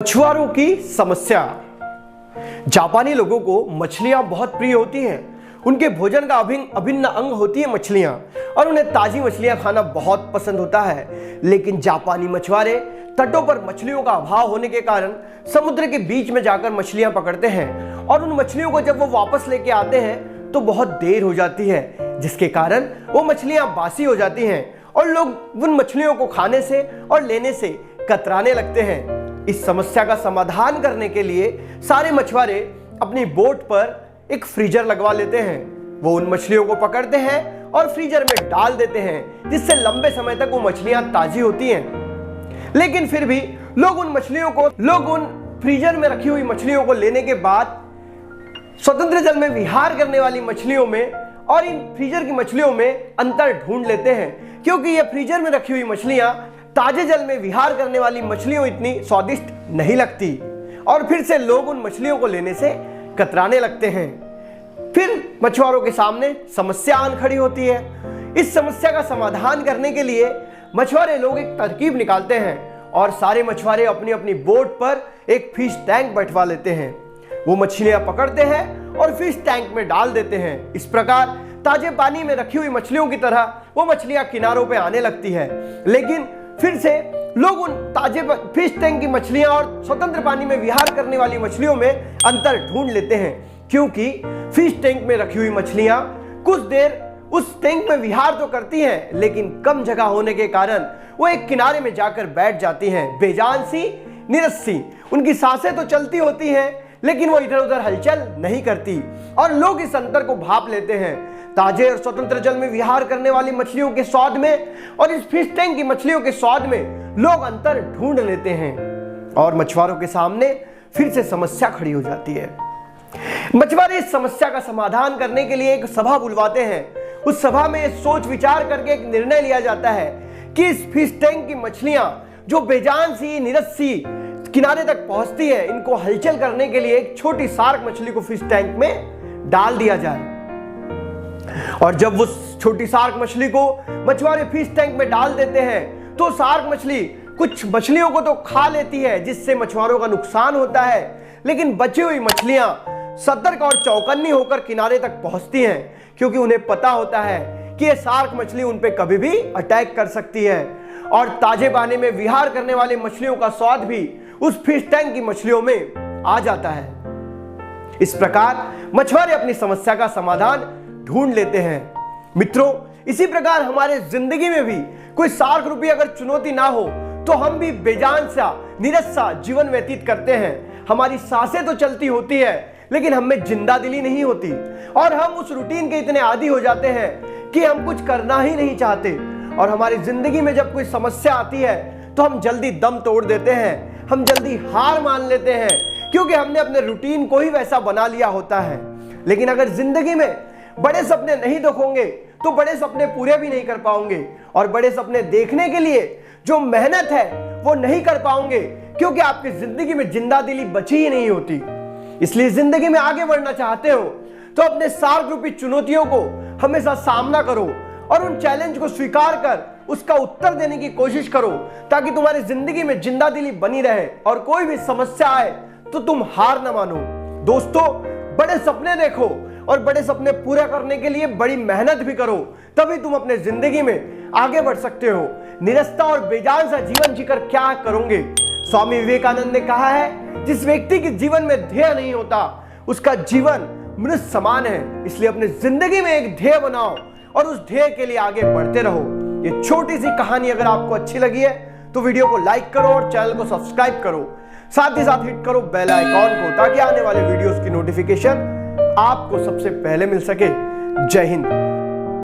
मछुआरों की समस्या। जापानी लोगों को मछलियां बहुत प्रिय होती हैं। उनके भोजन का अभिन्न अंग होती है मछलियां और उन्हें ताजी मछलियां खाना बहुत पसंद होता है। लेकिन जापानी मछुआरे तटों पर मछलियों का अभाव होने के कारण समुद्र के बीच में जाकर मछलियां पकड़ते हैं और उन मछलियों को जब वो वापस लेके आते हैं तो बहुत देर हो जाती है, जिसके कारण वो मछलियां बासी हो जाती हैं और लोग उन मछलियों को खाने से और लेने से कतराने लगते हैं। इस समस्या का समाधान करने के लिए सारे मछुआरे अपनी बोट पर एक फ्रीजर लगवा लेते हैं। वो उन मछलियों को पकड़ते हैं और फ्रीजर में डाल देते हैं, जिससे लंबे समय तक वो मछलियां ताजी होती हैं। लेकिन फिर भी लोग उन फ्रीजर में रखी हुई मछलियों को लेने के बाद स्वतंत्र जल में विहार करने वाली मछलियों में और इन फ्रीजर की मछलियों में अंतर ढूंढ लेते हैं, क्योंकि ये फ्रीजर में रखी हुई मछलियां ताजे जल में विहार करने वाली मछलियों इतनी स्वादिष्ट नहीं लगती और फिर से लोग उन मछलियों को लेने से कतराने लगते हैं। फिर मछुआरों के सामने समस्या आन खड़ी होती है। इस समस्या का समाधान करने के लिए मछुआरे लोग एक तरकीब निकालते हैं और सारे मछुआरे अपनी अपनी बोट पर एक फिश टैंक बैठवा लेते हैं। वो मछलियां पकड़ते हैं और फिश टैंक में डाल देते हैं। इस प्रकार ताजे पानी में रखी हुई मछलियों की तरह वो मछलियां किनारों पे आने लगती है। लेकिन फिर से लोग उन ताजे फिश टैंक की मछलियां और स्वतंत्र पानी में विहार करने वाली मछलियों में अंतर ढूंढ लेते हैं, क्योंकि फिश टैंक में रखी हुई मछलियां कुछ देर उस टैंक में विहार तो करती हैं, लेकिन कम जगह होने के कारण वो एक किनारे में जाकर बैठ जाती हैं, बेजान सी, नीरस सी। उनकी सांसें तो चलती होती हैं, लेकिन वो इधर उधर हलचल नहीं करती और लोग इस अंतर को भाप लेते हैं। ताजे और स्वतंत्र जल में विहार करने वाली मछलियों के स्वाद में और इस फिश टैंक की मछलियों के स्वाद में लोग अंतर ढूंढ लेते हैं और मछुआरों के सामने फिर से समस्या खड़ी हो जाती है। मछुआरे इस समस्या का समाधान करने के लिए एक सभा बुलवाते हैं। उस सभा में सोच विचार करके एक निर्णय लिया जाता है कि इस फिश टैंक की मछलियां जो बेजान सी, नीरस सी किनारे तक पहुंचती है, इनको हलचल करने के लिए एक छोटी शार्क मछली को फिश टैंक में डाल दिया जाए। और जब वो छोटी शार्क मछली को मछुआरे फिश टैंक में डाल देते हैं तो शार्क मछली कुछ मछलियों को तो खा लेती है, जिससे मछुआरों का नुकसान होता है। लेकिन बची हुई मछलियां सतर्क और चौकन्नी होकर किनारे तक पहुंचती हैं, क्योंकि उन्हें पता होता है कि ये शार्क मछली उन पे कभी भी अटैक कर सकती है और ताजे पानी में विहार करने वाली मछलियों का स्वाद भी उस फिश टैंक की मछलियों में आ जाता है। इस प्रकार मछुआरे अपनी समस्या का समाधान ढूंढ लेते हैं। मित्रों, इसी प्रकार हमारे जिंदगी में भी कोई शार्क रूपी अगर चुनौती ना हो तो हम भी बेजान सा, नीरस सा जीवन व्यतीत करते हैं। हमारी सांसें तो चलती होती है, लेकिन हमें जिंदा दिली नहीं होती और हम उस रूटीन के इतने आदी हो जाते हैं कि हम कुछ करना ही नहीं चाहते। और हमारी जिंदगी में जब कोई समस्या आती है तो हम जल्दी दम तोड़ देते हैं, हम जल्दी हार मान लेते हैं, क्योंकि हमने अपने रूटीन को ही वैसा बना लिया होता है। लेकिन अगर जिंदगी में बड़े सपने नहीं देखोगे तो बड़े सपने पूरे भी नहीं कर पाओगे और बड़े सपने देखने के लिए जो मेहनत है वो नहीं कर पाओगे, क्योंकि आपकी जिंदगी में जिंदा दिली बची ही नहीं होती। इसलिए जिंदगी में आगे बढ़ना चाहते हो तो अपने शार्क रूपी चुनौतियों को हमेशा सामना करो और उन चैलेंज को स्वीकार कर उसका उत्तर देने की कोशिश करो, ताकि तुम्हारी जिंदगी में जिंदा दिली बनी रहे और कोई भी समस्या आए तो तुम हार न मानो। दोस्तों, बड़े सपने देखो और बड़े सपने पूरे करने के लिए बड़ी मेहनत भी करो, तभी तुम अपने जिंदगी में आगे बढ़ सकते हो। निरस्ता और बेजान सा जीवन जीकर क्या करोगे? स्वामी विवेकानंद ने कहा है, जिस व्यक्ति के जीवन में ध्येय नहीं होता उसका जीवन मृत समान है। इसलिए अपनी जिंदगी में एक ध्येय बनाओ और उस ध्येय के लिए आगे बढ़ते रहो। ये छोटी सी कहानी अगर आपको अच्छी लगी है तो वीडियो को लाइक करो और चैनल को सब्सक्राइब करो, साथ ही साथ हिट करो बेल आइकॉन को, ताकि आने वाले वीडियोस की नोटिफिकेशन आपको सबसे पहले मिल सके। जय हिंद।